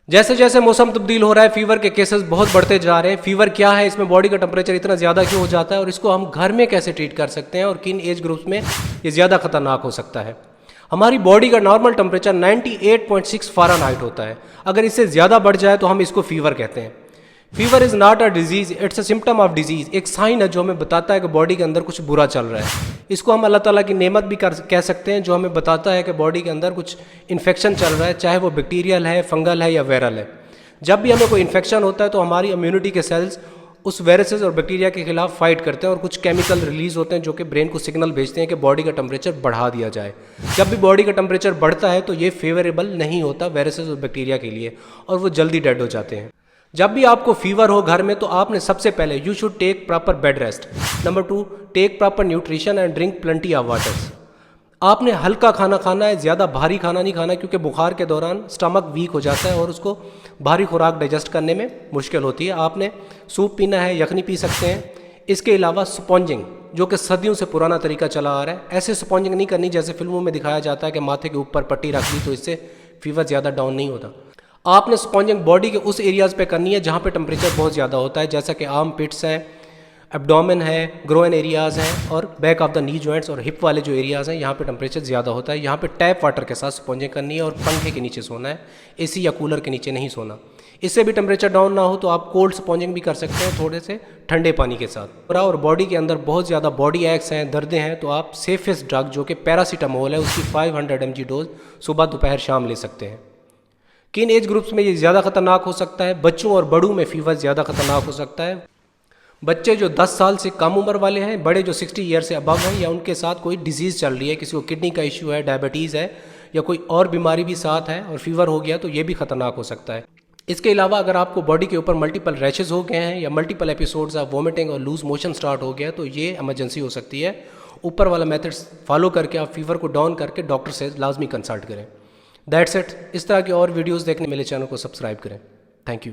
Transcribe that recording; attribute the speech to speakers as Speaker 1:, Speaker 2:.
Speaker 1: जैसे जैसे मौसम तब्दील हो रहा है फीवर के केसेस बहुत बढ़ते जा रहे हैं। फीवर क्या है, इसमें बॉडी का टेम्परेचर इतना ज़्यादा क्यों हो जाता है और इसको हम घर में कैसे ट्रीट कर सकते हैं और किन एज ग्रुप्स में ये ज़्यादा खतरनाक हो सकता है। हमारी बॉडी का नॉर्मल टेम्परेचर 98.6 फ़ारेनहाइट होता है। अगर इससे ज़्यादा बढ़ जाए तो हम इसको फीवर कहते हैं। Fever is not a disease, it's a symptom of disease. एक साइन है जो हमें बताता है कि बॉडी के अंदर कुछ बुरा चल रहा है। इसको हम अल्लाह ताला की नेमत भी कह सकते हैं, जो हमें बताता है कि बॉडी के अंदर कुछ इन्फेक्शन चल रहा है, चाहे वो बैक्टीरियल है, फंगल है या वायरल है। जब भी हमें कोई इन्फेक्शन होता है तो हमारी इम्यूनिटी के सेल्स उस वायरसेस और बैक्टीरिया के खिलाफ फाइट करते हैं और कुछ केमिकल रिलीज होते हैं जो कि ब्रेन को सिग्नल भेजते हैं कि बॉडी का टेम्परेचर बढ़ा दिया जाए। जब भी बॉडी का टेम्परेचर बढ़ता है तो ये फेवरेबल नहीं होता वायरसेस और बैक्टीरिया के लिए और वो जल्दी डेड हो जाते हैं। जब भी आपको फीवर हो घर में तो आपने सबसे पहले you should take proper bed rest. Number 2, take proper nutrition and drink plenty of waters. आपने हल्का खाना खाना है, ज़्यादा भारी खाना नहीं खाना, क्योंकि बुखार के दौरान स्टमक वीक हो जाता है और उसको भारी खुराक डाइजेस्ट करने में मुश्किल होती है। आपने सूप पीना है, यखनी पी सकते हैं। इसके अलावा स्पॉन्जिंग, जो कि सदियों से पुराना तरीका चला आ रहा है, ऐसे स्पॉन्जिंग नहीं करनी जैसे फिल्मों में दिखाया जाता है कि माथे के ऊपर पट्टी रख दी तो इससे फीवर ज़्यादा डाउन नहीं होता। आपने स्पॉन्जिंग बॉडी के उस एरियाज़ पे करनी है जहाँ पे टेम्परेचर बहुत ज़्यादा होता है, जैसा कि आर्म पिट्स हैं, एब्डोमेन है, ग्रोइन एरियाज़ हैं और back of the knee joints और हिप वाले जो एरियाज़ हैं यहाँ पे टेम्परेचर ज़्यादा होता है। यहाँ पे टैप वाटर के साथ स्पॉन्जिंग करनी है और पंखे के नीचे सोना है, एसी या कूलर के नीचे नहीं सोना। इससे भी टेम्परेचर डाउन ना हो तो आप कोल्ड स्पॉन्जिंग भी कर सकते हैं थोड़े से ठंडे पानी के साथ। और बॉडी के अंदर बहुत ज़्यादा बॉडी एक्स हैं, दर्दें हैं, तो आप सेफेस्ट ड्रग जो कि पैरासीटामोल है उसकी 500 mg डोज सुबह दोपहर शाम ले सकते हैं। किन एज ग्रुप्स में ये ज़्यादा खतरनाक हो सकता है? बच्चों और बड़ों में फीवर ज़्यादा खतरनाक हो सकता है। बच्चे जो 10 साल से कम उम्र वाले हैं, बड़े जो 60 ईयर से अबव हैं, या उनके साथ कोई डिजीज़ चल रही है, किसी को किडनी का इशू है, डायबिटीज़ है या कोई और बीमारी भी साथ है और फीवर हो गया तो ये भी खतरनाक हो सकता है। इसके अलावा अगर आपको बॉडी के ऊपर मल्टीपल रैशेज़ हो गए हैं या मल्टीपल एपिसोड्स ऑफ वोमिटिंग और लूज मोशन स्टार्ट हो गया तो ये इमरजेंसी हो सकती है। ऊपर वाला मेथड्स फॉलो करके आप फीवर को डाउन करके डॉक्टर से लाजमी कंसल्ट करें। That's it. इस तरह की और वीडियोज़ देखने मेरे चैनल को सब्सक्राइब करें। Thank you.